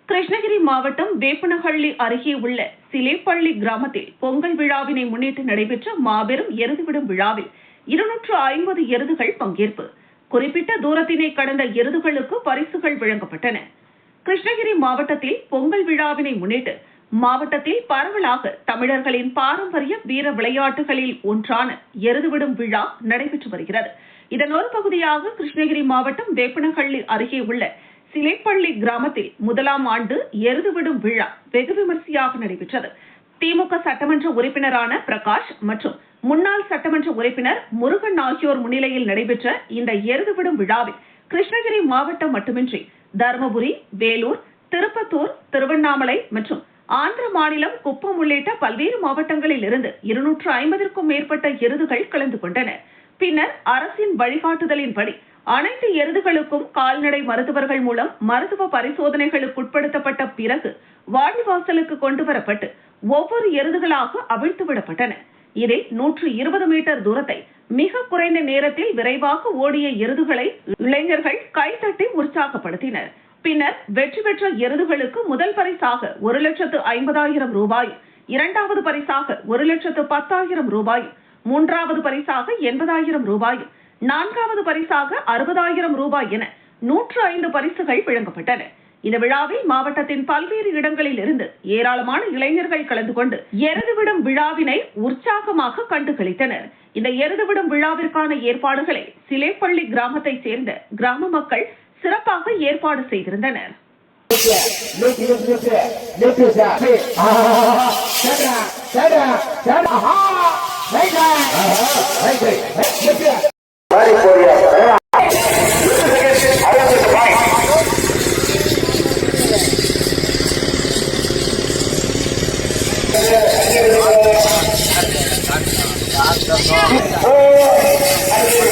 கிருஷ்ணகிரி மாவட்டம் வேப்பனஹள்ளி அருகே உள்ள சிலேப்பள்ளி கிராமத்தில் பொங்கல் விழாவினை முன்னிட்டு நடைபெற்ற மாபெரும் எருதுவிடும் விழாவில் 250 எருதுகள் பங்கேற்பு. குறிப்பிட்ட தூரத்தினை கடந்த எருதுகளுக்கு பரிசுகள் வழங்கப்பட்டன. கிருஷ்ணகிரி மாவட்டத்தில் பொங்கல் விழாவினை முன்னிட்டு மாவட்டத்தில் பரவலாக தமிழர்களின் பாரம்பரிய வீர விளையாட்டுகளில் ஒன்றான எருதுவிடும் விழா நடைபெற்று வருகிறது. இதன் ஒரு பகுதியாக கிருஷ்ணகிரி மாவட்டம் வேப்பனஹள்ளி அருகே உள்ள சிலேப்பள்ளி கிராமத்தில் முதலாம் ஆண்டு எருதுவிடும் விழா வெகு விமர்சையாக நடைபெற்றது. திமுக சட்டமன்ற உறுப்பினரான பிரகாஷ் மற்றும் முன்னாள் சட்டமன்ற உறுப்பினர் முருகன் ஆகியோர் முன்னிலையில் நடைபெற்ற இந்த எருதுவிடும் விழாவில் கிருஷ்ணகிரி மாவட்டம் மட்டுமின்றி தருமபுரி, வேலூர், திருப்பத்தூர், திருவண்ணாமலை மற்றும் ஆந்திர மாநிலம் குப்பம் உள்ளிட்ட பல்வேறு மாவட்டங்களில் இருந்து 250க்கும் மேற்பட்ட எருதுகள் கலந்து கொண்டன. பின்னர் அரசின் வழிகாட்டுதலின்படி அனைத்து எருதுகளுக்கும் கால்நடை மருத்துவர்கள் மூலம் மருத்துவ பரிசோதனைகளுக்குட்படுத்தப்பட்ட பிறகு வாடிவாசலுக்கு கொண்டுவரப்பட்டு ஒவ்வொரு எருதுகளாக அவிழ்த்துவிடப்பட்டன. இதில் 120 மீட்டர் தூரத்தை மிக குறைந்த நேரத்தில் விரைவாக ஓடிய எருதுகளை இளைஞர்கள் கைதட்டி உற்சாகப்படுத்தினர். பின்னர் வெற்றி பெற்ற எருதுகளுக்கு முதல் பரிசாக 1,50,000 ரூபாயும், இரண்டாவது பரிசாக 1,10,000 ரூபாயும், மூன்றாவது பரிசாக 80,000 ரூபாயும், நான்காவது பரிசாக 60,000 ரூபாய் என 105 பரிசுகள் வழங்கப்பட்டன. இந்த விழாவில் மாவட்டத்தின் பல்வேறு இடங்களில் இருந்து ஏராளமான இளைஞர்கள் கலந்து கொண்டு எருதுவிடும் விழாவினை உற்சாகமாக கண்டுகளித்தனர். இந்த எருதுவிடும் விழாவிற்கான ஏற்பாடுகளை சிலேப்பள்ளி கிராமத்தை சேர்ந்த கிராம மக்கள் சிறப்பாக ஏற்பாடு செய்திருந்தனர். Oh,